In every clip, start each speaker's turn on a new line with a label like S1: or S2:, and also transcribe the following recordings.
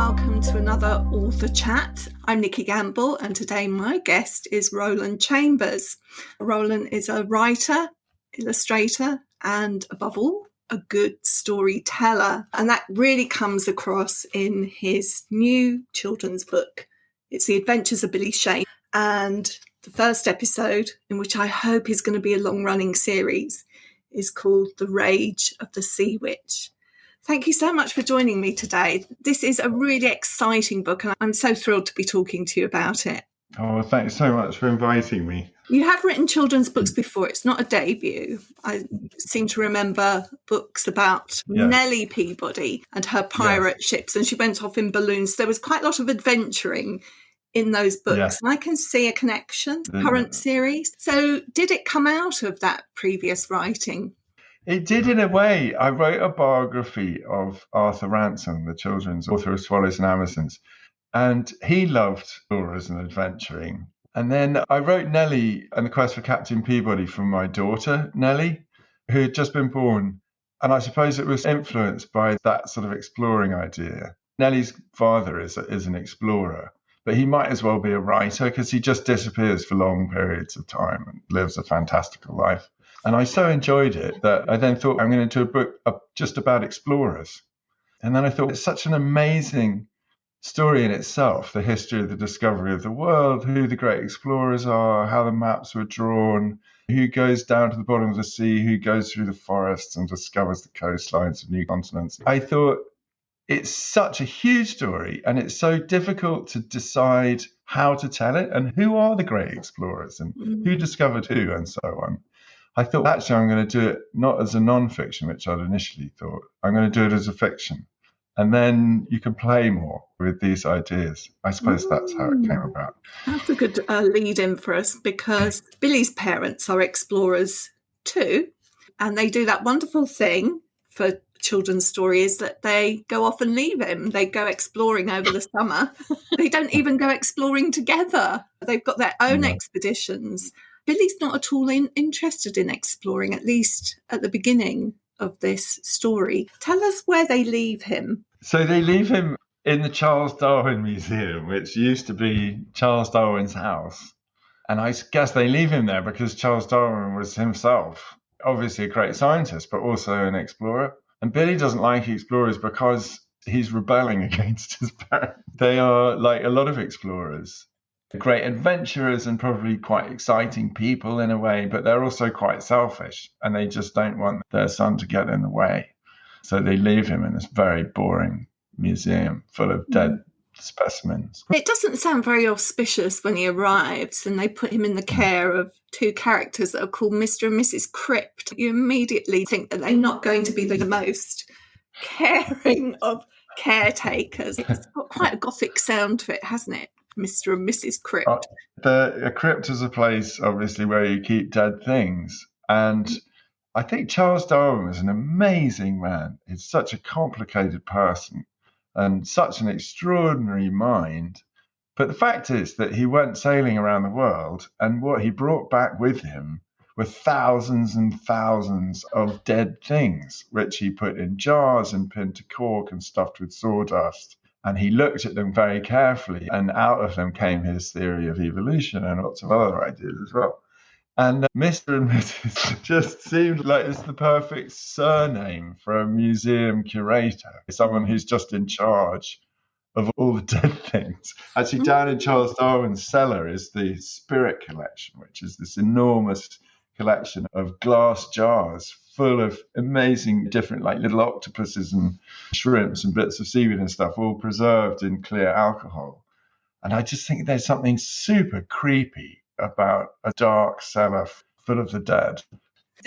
S1: welcome to another author chat. I'm Nikki Gamble, and today my guest is Roland Chambers. Roland is a writer, illustrator, and above all, a good storyteller. And that really comes across in his new children's book. It's The Adventures of Billy Shaman. And the first episode, in which I hope is going to be a long-running series, is called The Rage of the Sea Witch. Thank you so much for joining me today. This is a really exciting book, and I'm so thrilled to be talking to you about it.
S2: Oh, thanks so much for inviting me.
S1: You have written children's books before. It's not a debut. I seem to remember books about Nelly Peabody and her pirate ships, and she went off in balloons. There was quite a lot of adventuring in those books, and I can see a connection to the current series. So did it come out of that previous writing?
S2: It did in a way. I wrote a biography of Arthur Ransome, the children's author of Swallows and Amazons, and he loved explorers and adventuring. And then I wrote Nelly and the Quest for Captain Peabody from my daughter, Nelly, who had just been born. And I suppose it was influenced by that sort of exploring idea. Nelly's father is an explorer, but he might as well be a writer because he just disappears for long periods of time and lives a fantastical life. And I so enjoyed it that I then thought I'm going to do a book just about explorers. And then I thought it's such an amazing story in itself, the history of the discovery of the world, who the great explorers are, how the maps were drawn, who goes down to the bottom of the sea, who goes through the forests and discovers the coastlines of new continents. I thought it's such a huge story, and it's so difficult to decide how to tell it and who are the great explorers and who discovered who and so on. I thought, actually, I'm going to do it not as a non-fiction, which I'd initially thought. I'm going to do it as a fiction. And then you can play more with these ideas. I suppose that's how it came about.
S1: That's a good lead-in for us, because Billy's parents are explorers too. And they do that wonderful thing for children's stories that they go off and leave him. They go exploring over the summer. They don't even go exploring together. They've got their own expeditions. Billy's not at all interested in exploring, at least at the beginning of this story. Tell us where they leave him.
S2: So they leave him in the Charles Darwin Museum, which used to be Charles Darwin's house. And I guess they leave him there because Charles Darwin was himself obviously a great scientist, but also an explorer. And Billy doesn't like explorers because he's rebelling against his parents. They are like a lot of explorers, great adventurers and probably quite exciting people in a way, but they're also quite selfish and they just don't want their son to get in the way. So they leave him in this very boring museum full of dead specimens.
S1: It doesn't sound very auspicious when he arrives and they put him in the care of two characters that are called Mr. and Mrs. Crypt. You immediately think that they're not going to be the most caring of caretakers. It's got quite a gothic sound to it, hasn't it? Mr. and Mrs. Crypt.
S2: A crypt is a place, obviously, where you keep dead things. And I think Charles Darwin was an amazing man. He's such a complicated person and such an extraordinary mind. But the fact is that he went sailing around the world, and what he brought back with him were thousands and thousands of dead things, which he put in jars and pinned to cork and stuffed with sawdust. And he looked at them very carefully, and out of them came his theory of evolution and lots of other ideas as well. And Mr. and Mrs. just seemed like it's the perfect surname for a museum curator, someone who's just in charge of all the dead things. Actually, down in Charles Darwin's cellar is the Spirit Collection, which is this enormous collection of glass jars full of amazing different like little octopuses and shrimps and bits of seaweed and stuff, all preserved in clear alcohol. And I just think there's something super creepy about a dark cellar full of the dead.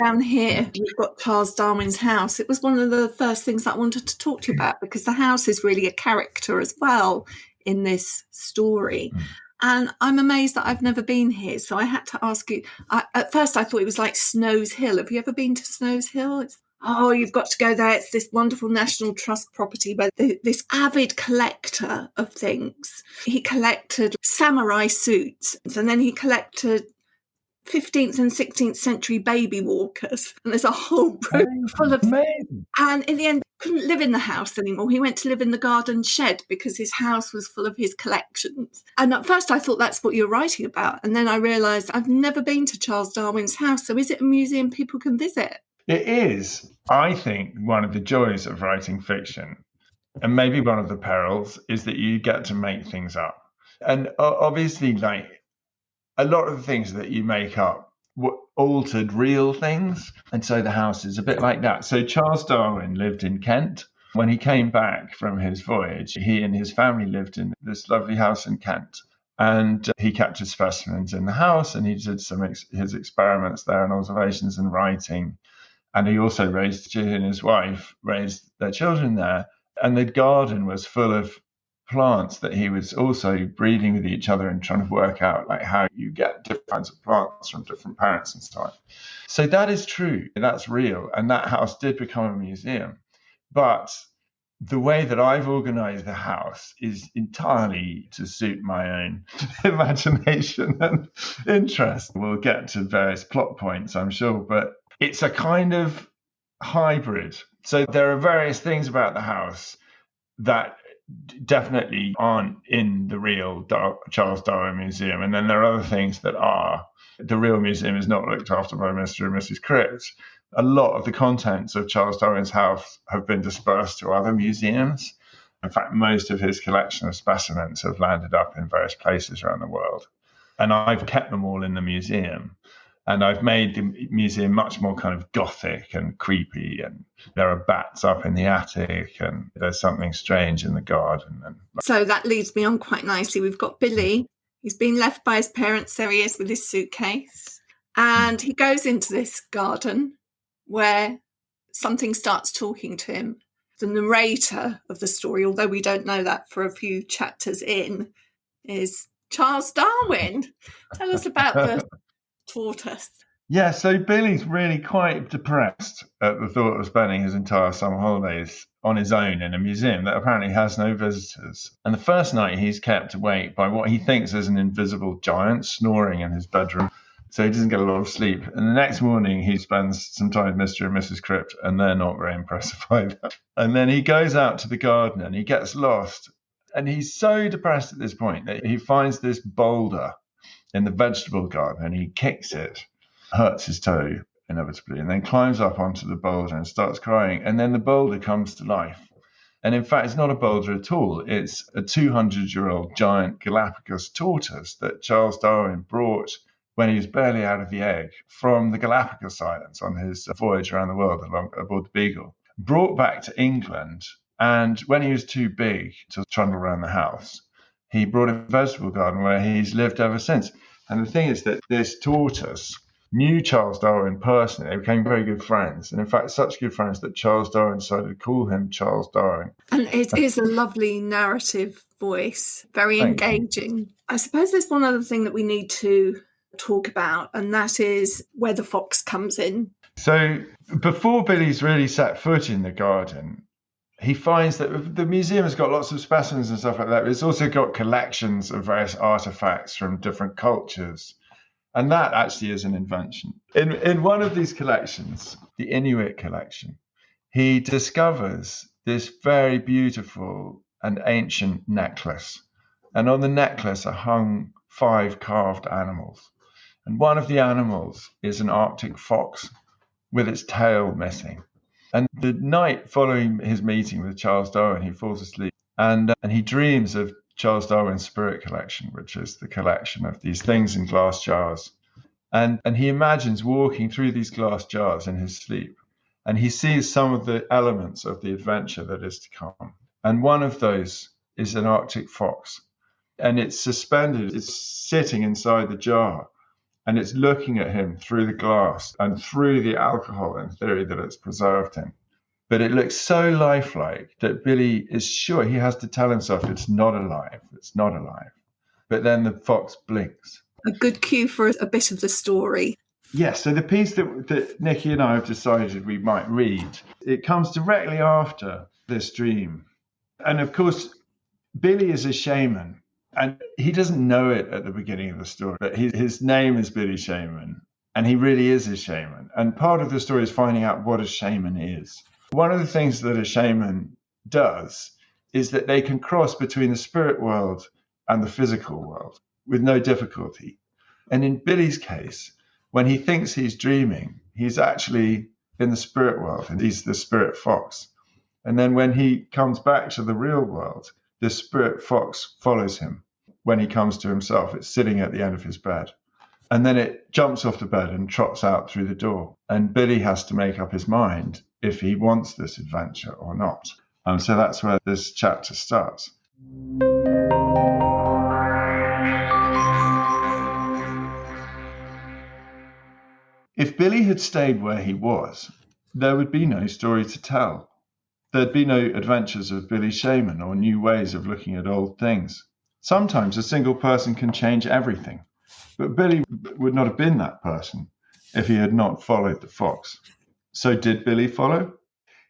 S1: Down here, you've got Charles Darwin's house. It was one of the first things that I wanted to talk to you about, because the house is really a character as well in this story. And I'm amazed that I've never been here. So I had to ask you, at first I thought it was like Snow's Hill. Have you ever been to Snow's Hill? You've got to go there. It's this wonderful National Trust property where this avid collector of things. He collected samurai suits, and then he collected 15th and 16th century baby walkers. And there's a whole room full of...
S2: Amazing.
S1: And in the end, couldn't live in the house anymore. He went to live in the garden shed because his house was full of his collections. And at first I thought that's what you're writing about. And then I realised I've never been to Charles Darwin's house. So is it a museum people can visit?
S2: It is, I think, one of the joys of writing fiction. And maybe one of the perils is that you get to make things up. And obviously, like, a lot of the things that you make up were altered real things. And so the house is a bit like that. So Charles Darwin lived in Kent. When he came back from his voyage, he and his family lived in this lovely house in Kent. And he captured specimens in the house, and he did his experiments there and observations and writing. And he also he and his wife raised their children there. And the garden was full of plants that he was also breeding with each other and trying to work out like how you get different kinds of plants from different parents and so on. So that is true. That's real. And that house did become a museum. But the way that I've organized the house is entirely to suit my own imagination and interest. We'll get to various plot points, I'm sure, but it's a kind of hybrid. So there are various things about the house that definitely aren't in the real Charles Darwin Museum. And then there are other things that are. The real museum is not looked after by Mr. and Mrs. Cript. A lot of the contents of Charles Darwin's house have been dispersed to other museums. In fact, most of his collection of specimens have landed up in various places around the world. And I've kept them all in the museum. And I've made the museum much more kind of gothic and creepy. And there are bats up in the attic, and there's something strange in the garden.
S1: So that leads me on quite nicely. We've got Billy. He's been left by his parents. There he is with his suitcase. And he goes into this garden where something starts talking to him. The narrator of the story, although we don't know that for a few chapters in, is Charles Darwin. Tell us about the tortoise.
S2: Yeah, so Billy's really quite depressed at the thought of spending his entire summer holidays on his own in a museum that apparently has no visitors. And the first night he's kept awake by what he thinks is an invisible giant snoring in his bedroom. So he doesn't get a lot of sleep. And the next morning he spends some time with Mr. and Mrs. Cript, and they're not very impressed by that. And then he goes out to the garden and he gets lost. And he's so depressed at this point that he finds this boulder in the vegetable garden, and he kicks it, hurts his toe inevitably, and then climbs up onto the boulder and starts crying. And then the boulder comes to life. And in fact, it's not a boulder at all. It's a 200-year-old giant Galapagos tortoise that Charles Darwin brought when he was barely out of the egg from the Galapagos Islands on his voyage around the world aboard the Beagle. Brought back to England, and when he was too big to trundle around the house, he brought him a vegetable garden where he's lived ever since. And the thing is that this tortoise knew Charles Darwin personally. They became very good friends. And in fact, such good friends that Charles Darwin decided to call him Charles Darwin.
S1: And it is a lovely narrative voice, very engaging. I suppose there's one other thing that we need to talk about, and that is where the fox comes in.
S2: So before Billy's really set foot in the garden, he finds that the museum has got lots of specimens and stuff like that, but it's also got collections of various artefacts from different cultures. And that actually is an invention. In one of these collections, the Inuit collection, he discovers this very beautiful and ancient necklace. And on the necklace are hung 5 carved animals. And one of the animals is an Arctic fox with its tail missing. And the night following his meeting with Charles Darwin, he falls asleep and he dreams of Charles Darwin's spirit collection, which is the collection of these things in glass jars. And he imagines walking through these glass jars in his sleep. And he sees some of the elements of the adventure that is to come. And one of those is an Arctic fox. And it's suspended, it's sitting inside the jar. And it's looking at him through the glass and through the alcohol in theory that it's preserved him. But it looks so lifelike that Billy is sure he has to tell himself it's not alive. It's not alive. But then the fox blinks.
S1: A good cue for a bit of the story.
S2: Yes, so the piece that Nikki and I have decided we might read, it comes directly after this dream. And of course, Billy is a shaman. And he doesn't know it at the beginning of the story, but his name is Billy Shaman, and he really is a shaman. And part of the story is finding out what a shaman is. One of the things that a shaman does is that they can cross between the spirit world and the physical world with no difficulty. And in Billy's case, when he thinks he's dreaming, he's actually in the spirit world, and he's the spirit fox. And then when he comes back to the real world, the spirit fox follows him. When he comes to himself, it's sitting at the end of his bed. And then it jumps off the bed and trots out through the door. And Billy has to make up his mind if he wants this adventure or not. So that's where this chapter starts. If Billy had stayed where he was, there would be no story to tell. There'd be no adventures of Billy Shaman or new ways of looking at old things. Sometimes a single person can change everything, but Billy would not have been that person if he had not followed the fox. So did Billy follow?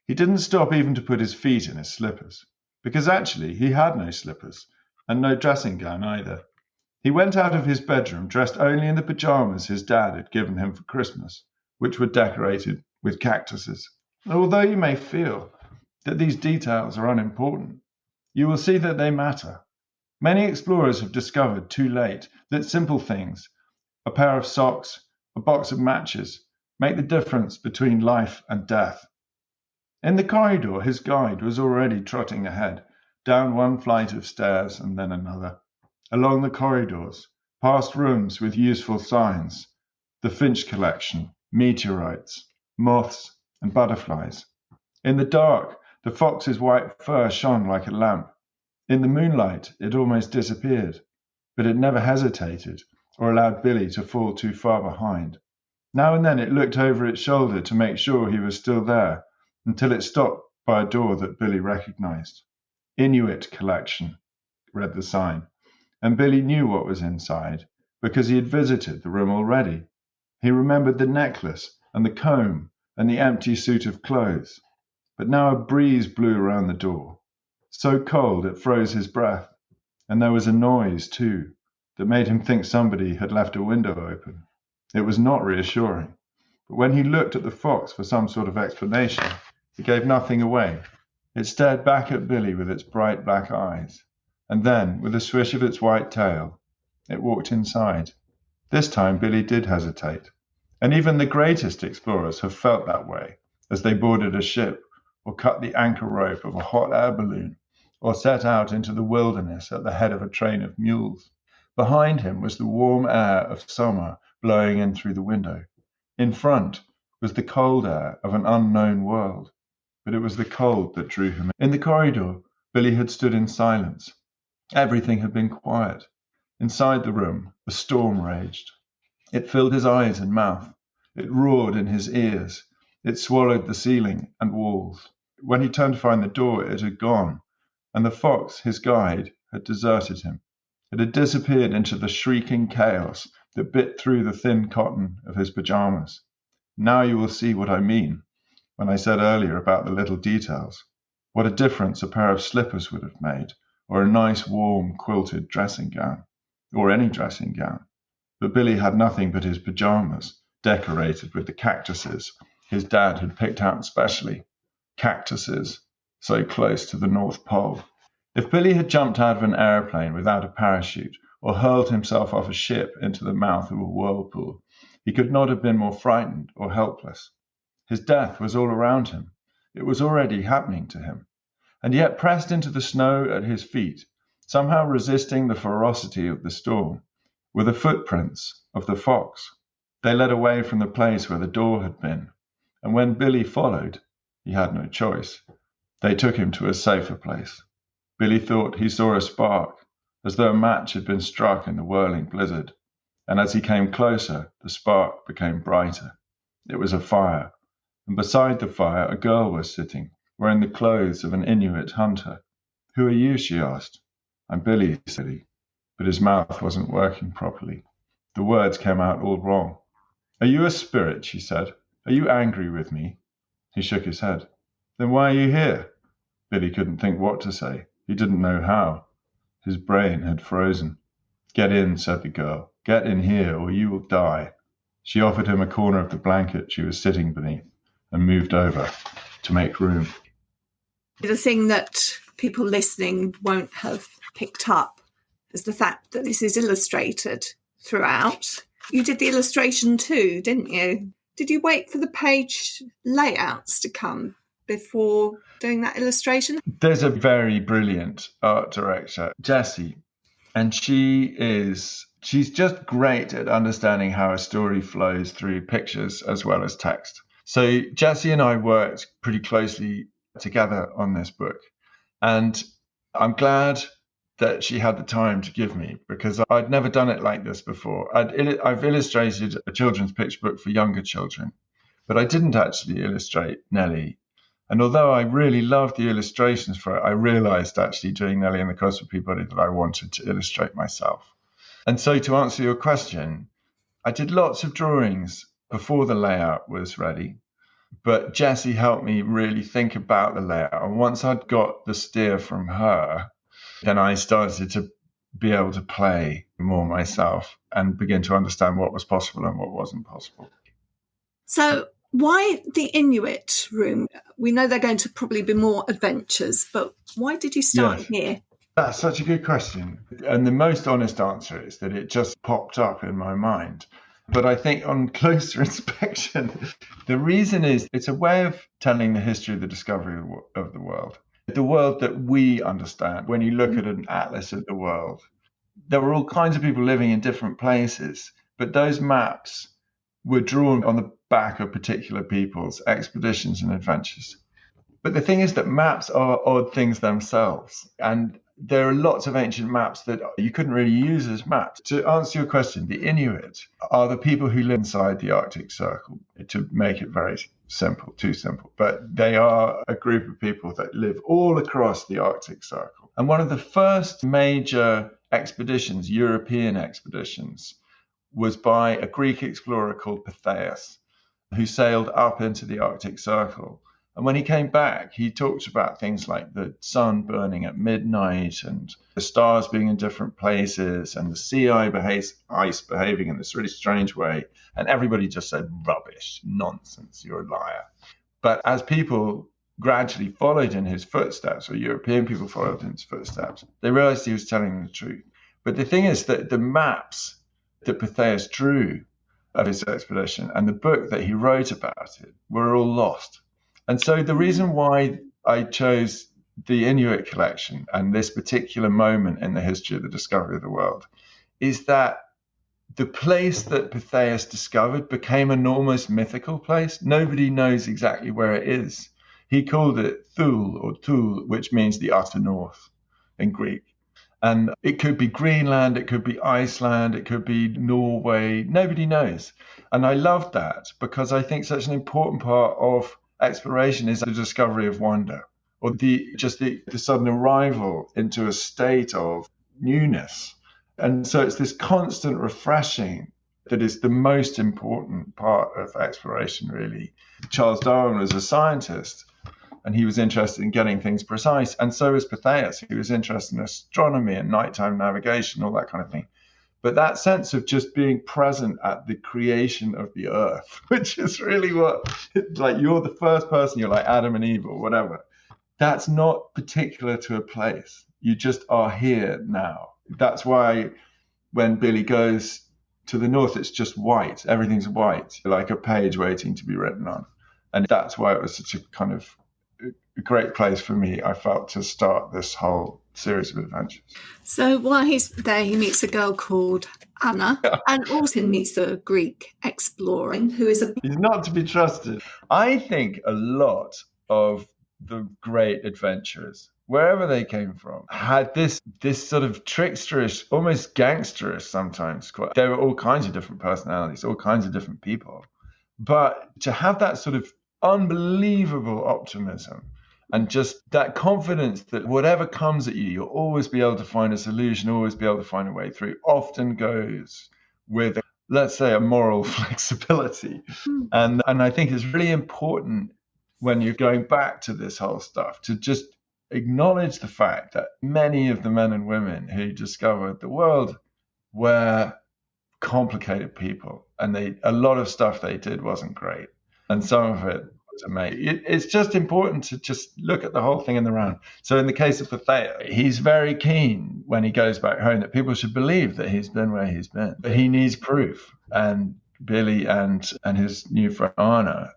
S2: He didn't stop even to put his feet in his slippers, because actually he had no slippers and no dressing gown either. He went out of his bedroom dressed only in the pajamas his dad had given him for Christmas, which were decorated with cactuses. Although you may feel that these details are unimportant, you will see that they matter. Many explorers have discovered too late that simple things, a pair of socks, a box of matches, make the difference between life and death. In the corridor, his guide was already trotting ahead, down one flight of stairs and then another, along the corridors, past rooms with useful signs, the Finch collection, meteorites, moths, and butterflies. In the dark, the fox's white fur shone like a lamp. In the moonlight, it almost disappeared, but it never hesitated or allowed Billy to fall too far behind. Now and then it looked over its shoulder to make sure he was still there, until it stopped by a door that Billy recognized. Inuit collection, read the sign, and Billy knew what was inside because he had visited the room already. He remembered the necklace and the comb and the empty suit of clothes. But now a breeze blew around the door, so cold it froze his breath, and there was a noise, too, that made him think somebody had left a window open. It was not reassuring, but when he looked at the fox for some sort of explanation, it gave nothing away. It stared back at Billy with its bright black eyes, and then, with a swish of its white tail, it walked inside. This time Billy did hesitate, and even the greatest explorers have felt that way as they boarded a ship or cut the anchor rope of a hot air balloon or set out into the wilderness at the head of a train of mules. Behind him was the warm air of summer blowing in through the window. In front was the cold air of an unknown world, but it was the cold that drew him. In the corridor, Billy had stood in silence. Everything had been quiet. Inside the room, a storm raged. It filled his eyes and mouth. It roared in his ears. It swallowed the ceiling and walls. When he turned to find the door, it had gone, and the fox, his guide, had deserted him. It had disappeared into the shrieking chaos that bit through the thin cotton of his pajamas. Now you will see what I mean when I said earlier about the little details. What a difference a pair of slippers would have made, or a nice warm quilted dressing gown, or any dressing gown. But Billy had nothing but his pajamas, decorated with the cactuses his dad had picked out specially. Cactuses, so close to the North Pole. If Billy had jumped out of an aeroplane without a parachute, or hurled himself off a ship into the mouth of a whirlpool, he could not have been more frightened or helpless. His death was all around him. It was already happening to him. And yet pressed into the snow at his feet, somehow resisting the ferocity of the storm, were the footprints of the fox. They led away from the place where the door had been, and when Billy followed, he had no choice. They took him to a safer place. Billy thought he saw a spark, as though a match had been struck in the whirling blizzard, and as he came closer, the spark became brighter. It was a fire, and beside the fire a girl was sitting, wearing the clothes of an Inuit hunter. "Who are you?" she asked. "I'm Billy," said he, but his mouth wasn't working properly. The words came out all wrong. "Are you a spirit?" she said. "Are you angry with me?" He shook his head. "Then why are you here?" Billy couldn't think what to say. He didn't know how. His brain had frozen. "Get in," said the girl. "Get in here, or you will die." She offered him a corner of the blanket she was sitting beneath and moved over to make room.
S1: The thing that people listening won't have picked up is the fact that this is illustrated throughout. You did the illustration too, didn't you? Did you wait for the page layouts to come before doing that illustration?
S2: There's a very brilliant art director, Jessie, and she's just great at understanding how a story flows through pictures as well as text. So Jessie and I worked pretty closely together on this book, and I'm glad that she had the time to give me, because I'd never done it like this before. I've illustrated a children's picture book for younger children, but I didn't actually illustrate Nelly. And although I really loved the illustrations for it, I realized actually doing Nelly and the Quest for Peabody that I wanted to illustrate myself. And so to answer your question, I did lots of drawings before the layout was ready, but Jessie helped me really think about the layout. And once I'd got the steer from her, then I started to be able to play more myself and begin to understand what was possible and what wasn't possible.
S1: So why the Inuit room? We know they're going to probably be more adventures, but why did you start here?
S2: That's such a good question. And the most honest answer is that it just popped up in my mind. But I think on closer inspection, the reason is it's a way of telling the history of the discovery of the world that we understand. When you look at an atlas of the world, there were all kinds of people living in different places, but those maps were drawn on the back of particular people's expeditions and adventures. But the thing is that maps are odd things themselves, and there are lots of ancient maps that you couldn't really use as maps. To answer your question, the Inuit are the people who live inside the Arctic Circle, to make it very simple, too simple. But they are a group of people that live all across the Arctic Circle. And one of the first major expeditions, European expeditions, was by a Greek explorer called Pytheas, who sailed up into the Arctic Circle. And when he came back, he talked about things like the sun burning at midnight and the stars being in different places and the sea ice behaving in this really strange way. And everybody just said, rubbish, nonsense, you're a liar. But as people gradually followed in his footsteps, or European people followed in his footsteps, they realized he was telling the truth. But the thing is that the maps that Pytheas drew of his expedition and the book that he wrote about it were all lost. And so the reason why I chose the Inuit collection and this particular moment in the history of the discovery of the world is that the place that Pytheas discovered became an almost mythical place. Nobody knows exactly where it is. He called it Thule or Thule, which means the utter north in Greek. And it could be Greenland, it could be Iceland, it could be Norway. Nobody knows. And I love that because I think such an important part of exploration is the discovery of wonder, or the sudden arrival into a state of newness. And so it's this constant refreshing that is the most important part of exploration, really. Charles Darwin was a scientist, and he was interested in getting things precise. And so was Pytheas. He was interested in astronomy and nighttime navigation, all that kind of thing. But that sense of just being present at the creation of the earth, which is really what, like, you're the first person, you're like Adam and Eve or whatever. That's not particular to a place. You just are here now. That's why when Billy goes to the north, it's just white. Everything's white, like a page waiting to be written on. And that's why it was such a kind of a great place for me, I felt, to start this whole series of adventures.
S1: So while he's there, he meets a girl called Ahnah, and also meets the Greek explorer who is
S2: He's not to be trusted. I think a lot of the great adventurers, wherever they came from, had this sort of tricksterish, almost gangsterish sometimes. There were all kinds of different personalities, all kinds of different people. But to have that sort of unbelievable optimism and just that confidence that whatever comes at you, you'll always be able to find a solution, always be able to find a way through, often goes with, let's say, a moral flexibility. And I think it's really important when you're going back to this whole stuff to just acknowledge the fact that many of the men and women who discovered the world were complicated people, and a lot of stuff they did wasn't great, and some of it to make. It's just important to just look at the whole thing in the round. So in the case of Pytheas, he's very keen when he goes back home that people should believe that he's been where he's been. But he needs proof. And Billy and his new friend Ahnah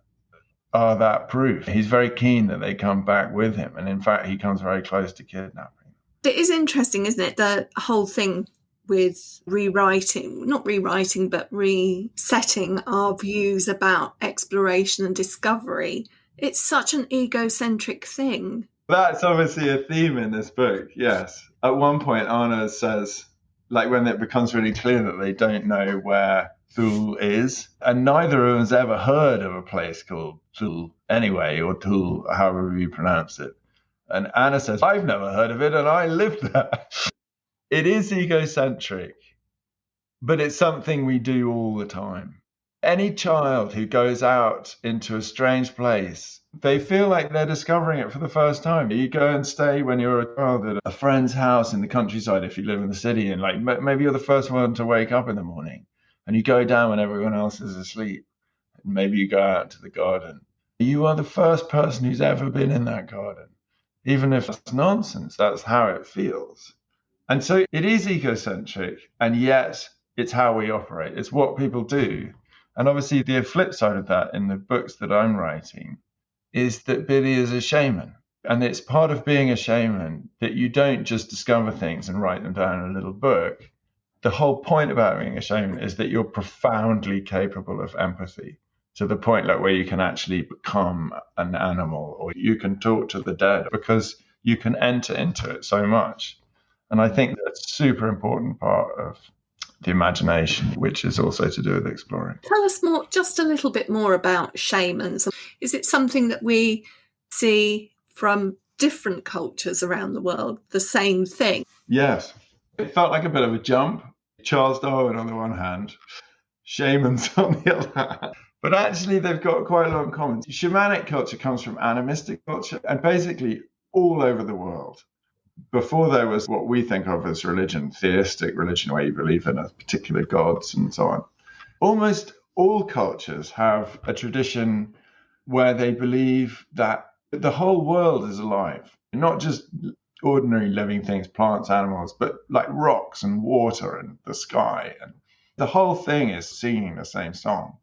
S2: are that proof. He's very keen that they come back with him. And in fact, he comes very close to kidnapping.
S1: It is interesting, isn't it? The whole thing with not rewriting, but resetting our views about exploration and discovery. It's such an egocentric thing.
S2: That's obviously a theme in this book, yes. At one point, Ahnah says, like when it becomes really clear that they don't know where Thule is, and neither of them has ever heard of a place called Thule anyway, or Thule, however you pronounce it. And Ahnah says, I've never heard of it, and I live there. It is egocentric, but it's something we do all the time. Any child who goes out into a strange place, they feel like they're discovering it for the first time. You go and stay when you're a child at a friend's house in the countryside if you live in the city, and like maybe you're the first one to wake up in the morning, and you go down when everyone else is asleep, and maybe you go out to the garden. You are the first person who's ever been in that garden. Even if it's nonsense, that's how it feels. And so it is egocentric, and yet it's how we operate. It's what people do. And obviously the flip side of that in the books that I'm writing is that Billy is a shaman. And it's part of being a shaman that you don't just discover things and write them down in a little book. The whole point about being a shaman is that you're profoundly capable of empathy to the point like where you can actually become an animal, or you can talk to the dead because you can enter into it so much. And I think that's a super important part of the imagination, which is also to do with exploring.
S1: Tell us more, just a little bit more about shamans. Is it something that we see from different cultures around the world, the same thing?
S2: Yes. It felt like a bit of a jump. Charles Darwin on the one hand, shamans on the other hand. But actually, they've got quite a lot in common. Shamanic culture comes from animistic culture, and basically all over the world. Before there was what we think of as religion, theistic religion, where you believe in a particular gods and so on. Almost all cultures have a tradition where they believe that the whole world is alive, not just ordinary living things, plants, animals, but like rocks and water and the sky. And the whole thing is singing the same song.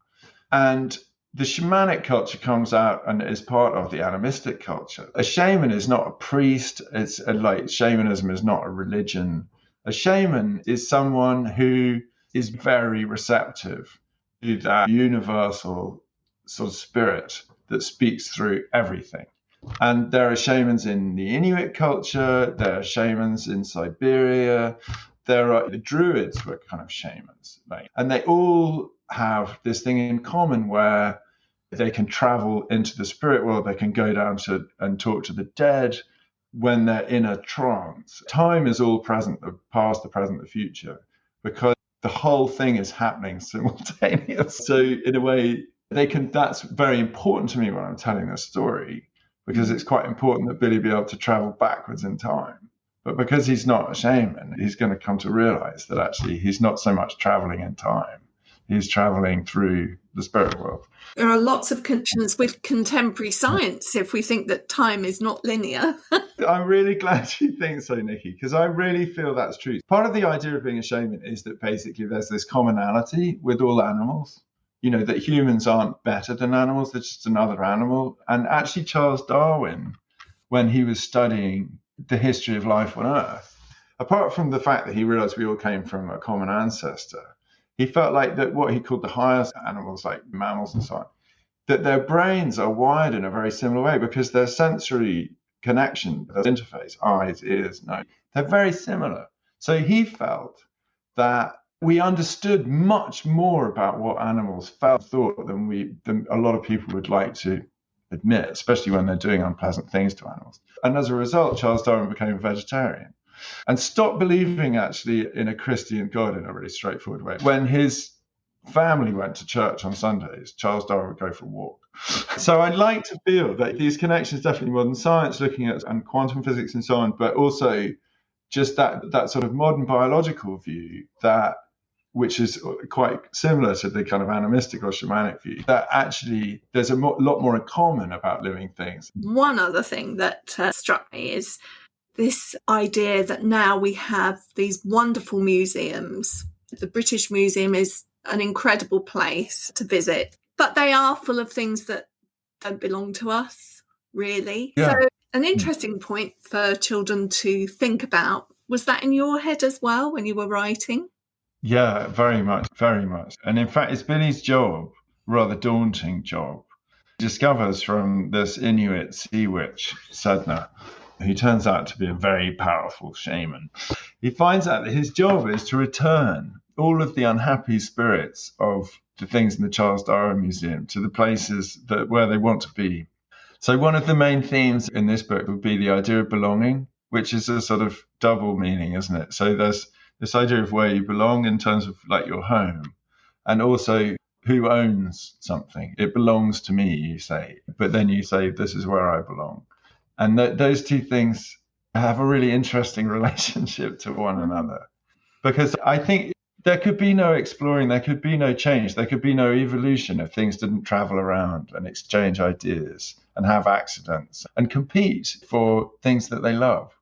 S2: And the shamanic culture comes out and is part of the animistic culture. A shaman is not a priest. It's like shamanism is not a religion. A shaman is someone who is very receptive to that universal sort of spirit that speaks through everything. And there are shamans in the Inuit culture. There are shamans in Siberia. The Druids were kind of shamans, and they all have this thing in common where they can travel into the spirit world. They can go down to and talk to the dead when they're in a trance. Time is all present, the past, the present, the future, because the whole thing is happening simultaneously. So in a way, that's very important to me when I'm telling this story, because it's quite important that Billy be able to travel backwards in time. But because he's not a shaman, he's going to come to realize that actually he's not so much traveling in time. He's traveling through the spirit world.
S1: There are lots of connections with contemporary science if we think that time is not linear.
S2: I'm really glad you think so, Nikki, because I really feel that's true. Part of the idea of being a shaman is that basically there's this commonality with all animals. You know, that humans aren't better than animals, they're just another animal. And actually Charles Darwin, when he was studying the history of life on Earth, apart from the fact that he realized we all came from a common ancestor, he felt like that what he called the highest animals, like mammals and so on, that their brains are wired in a very similar way because their sensory connection, their interface, eyes, ears, nose, they're very similar. So he felt that we understood much more about what animals thought than a lot of people would like to admit, especially when they're doing unpleasant things to animals. And as a result, Charles Darwin became a vegetarian and stopped believing actually in a Christian God in a really straightforward way. When his family went to church on Sundays, Charles Darwin would go for a walk. So I'd like to feel that these connections, definitely modern science, looking at and quantum physics and so on, but also just that sort of modern biological view that which is quite similar to the kind of animistic or shamanic view, that actually there's a lot more in common about living things.
S1: One other thing that struck me is this idea that now we have these wonderful museums. The British Museum is an incredible place to visit, but they are full of things that don't belong to us, really.
S2: Yeah.
S1: So an interesting point for children to think about. Was that in your head as well when you were writing?
S2: Yeah, very much, very much. And in fact, it's Billy's job, rather daunting job. He discovers from this Inuit sea witch, Sedna, who turns out to be a very powerful shaman. He finds out that his job is to return all of the unhappy spirits of the things in the Charles Darwin Museum to the places where they want to be. So one of the main themes in this book would be the idea of belonging, which is a sort of double meaning, isn't it? So there's this idea of where you belong in terms of like your home, and also who owns something. It belongs to me, you say, but then you say, this is where I belong. And those two things have a really interesting relationship to one another, because I think there could be no exploring, there could be no change, there could be no evolution if things didn't travel around and exchange ideas and have accidents and compete for things that they love.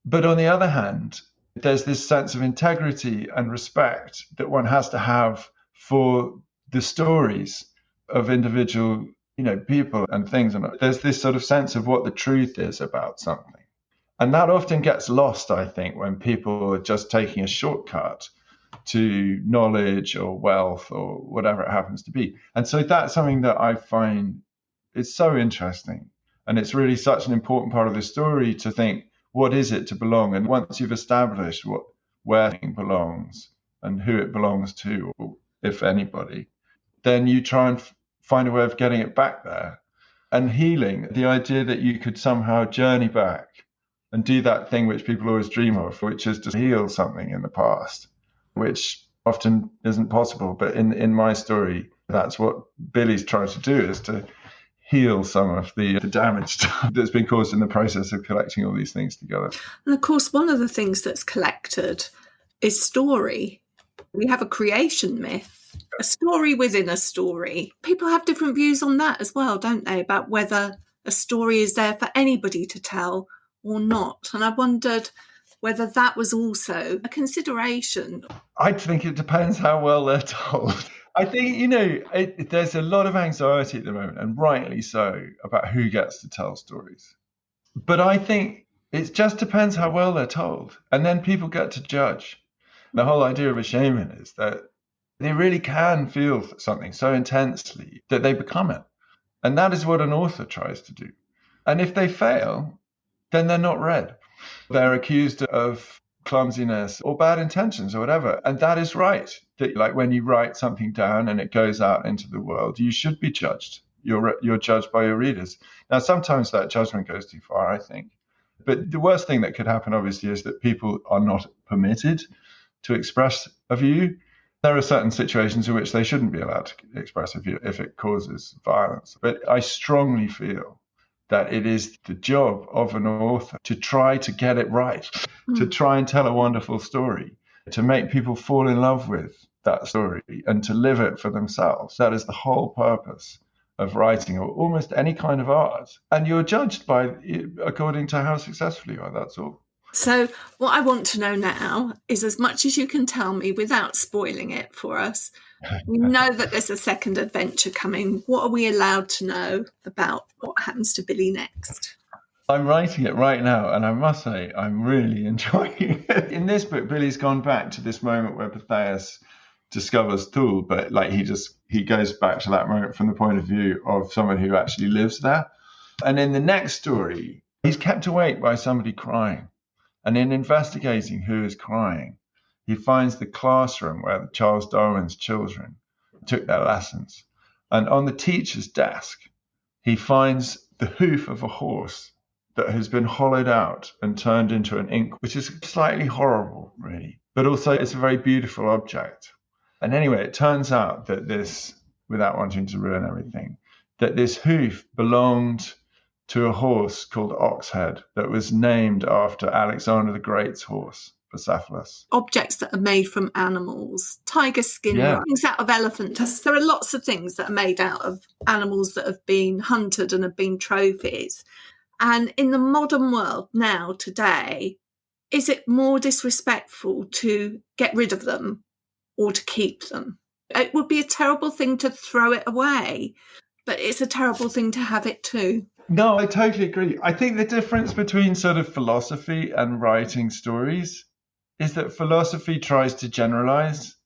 S2: But on the other hand, there's this sense of integrity and respect that one has to have for the stories of individual, people and things. And there's this sort of sense of what the truth is about something. And that often gets lost, I think, when people are just taking a shortcut to knowledge or wealth or whatever it happens to be. And so that's something that I find is so interesting. And it's really such an important part of the story to think, what is it to belong? And once you've established where it belongs and who it belongs to, or if anybody, then you try and find a way of getting it back there. And healing, the idea that you could somehow journey back and do that thing which people always dream of, which is to heal something in the past, which often isn't possible. But in my story, that's what Billy's trying to do, is to heal some of the damage that's been caused in the process of collecting all these things together.
S1: And of course, one of the things that's collected is story. We have a creation myth, a story within a story. People have different views on that as well, don't they, about whether a story is there for anybody to tell or not. And I wondered whether that was also a consideration.
S2: I think it depends how well they're told. I think, there's a lot of anxiety at the moment, and rightly so, about who gets to tell stories. But I think it just depends how well they're told. And then people get to judge. The whole idea of a shaman is that they really can feel something so intensely that they become it. And that is what an author tries to do. And if they fail, then they're not read. They're accused of clumsiness or bad intentions or whatever. And that is right. That, like, when you write something down and it goes out into the world, you should be judged. You're judged by your readers. Now, sometimes that judgment goes too far, I think. But the worst thing that could happen, obviously, is that people are not permitted to express a view. There are certain situations in which they shouldn't be allowed to express a view if it causes violence. But I strongly feel that it is the job of an author to try to get it right, to try and tell a wonderful story, to make people fall in love with that story and to live it for themselves. That is the whole purpose of writing, or almost any kind of art. And you're judged according to how successful you are, that's all.
S1: So what I want to know now is, as much as you can tell me without spoiling it for us, we know that there's a second adventure coming. What are we allowed to know about what happens to Billy next?
S2: I'm writing it right now, and I must say I'm really enjoying it. In this book, Billy's gone back to this moment where Pytheas discovers Thule, but he goes back to that moment from the point of view of someone who actually lives there. And in the next story, he's kept awake by somebody crying. And in investigating who is crying, he finds the classroom where Charles Darwin's children took their lessons. And on the teacher's desk, he finds the hoof of a horse that has been hollowed out and turned into an ink, which is slightly horrible, really. But also it's a very beautiful object. And anyway, it turns out that this, without wanting to ruin everything, that this hoof belonged to a horse called Oxhead that was named after Alexander the Great's horse. Bucephalus.
S1: Objects that are made from animals, tiger skin, things out of elephant tusks. There are lots of things that are made out of animals that have been hunted and have been trophies. And in the modern world now, today, is it more disrespectful to get rid of them or to keep them? It would be a terrible thing to throw it away, but it's a terrible thing to have it too.
S2: No, I totally agree. I think the difference between sort of philosophy and writing stories is that philosophy tries to generalize.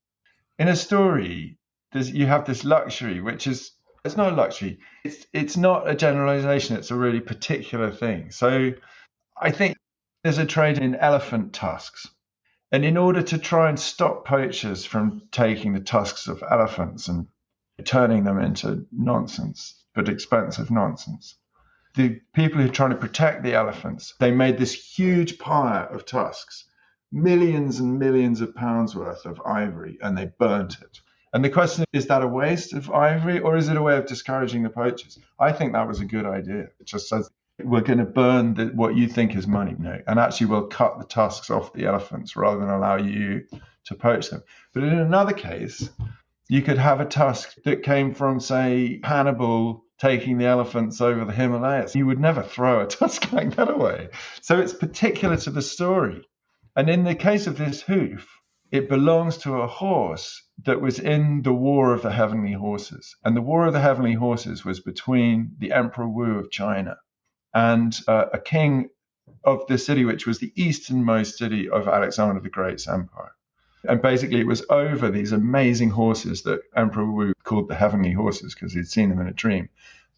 S2: In a story, you have this luxury, which is, it's not a luxury. It's not a generalization. It's a really particular thing. So I think there's a trade in elephant tusks. And in order to try and stop poachers from taking the tusks of elephants and turning them into nonsense, but expensive nonsense, the people who are trying to protect the elephants, they made this huge pile of tusks, millions and millions of pounds worth of ivory, and they burnt it. And the question is that a waste of ivory, or is it a way of discouraging the poachers? I think that was a good idea. It just says, we're going to burn what you think is money, and actually we'll cut the tusks off the elephants rather than allow you to poach them. But in another case, you could have a tusk that came from, say, Hannibal taking the elephants over the Himalayas. You would never throw a tusk like that away. So it's particular to the story. And in the case of this hoof, it belongs to a horse that was in the War of the Heavenly Horses. And the War of the Heavenly Horses was between the Emperor Wu of China and a king of the city, which was the easternmost city of Alexander the Great's empire. And basically it was over these amazing horses that Emperor Wu called the Heavenly Horses because he'd seen them in a dream.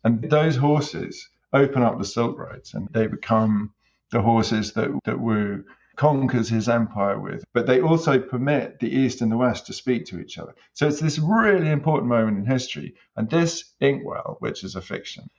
S2: And those horses open up the Silk Roads and they become the horses that Wu conquers his empire with. But they also permit the East and the West to speak to each other. So it's this really important moment in history. And this inkwell, which is a fiction,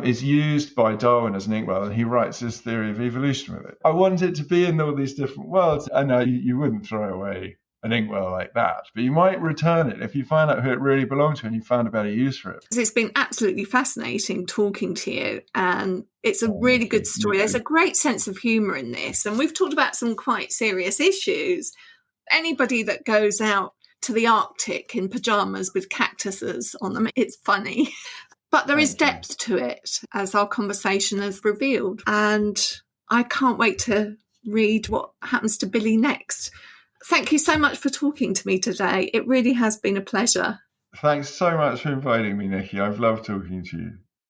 S2: is used by Darwin as an inkwell, and he writes his theory of evolution with it. I want it to be in all these different worlds. I know you wouldn't throw away an inkwell like that, but you might return it if you find out who it really belonged to and you found a better use for it.
S1: It's been absolutely fascinating talking to you, and it's a really good story. There's a great sense of humour in this, and we've talked about some quite serious issues. Anybody that goes out to the Arctic in pyjamas with cactuses on them, it's funny. But there is depth to it, as our conversation has revealed. And I can't wait to read what happens to Billy next. Thank you so much for talking to me today. It really has been a pleasure.
S2: Thanks so much for inviting me, Nikki. I've loved talking to you.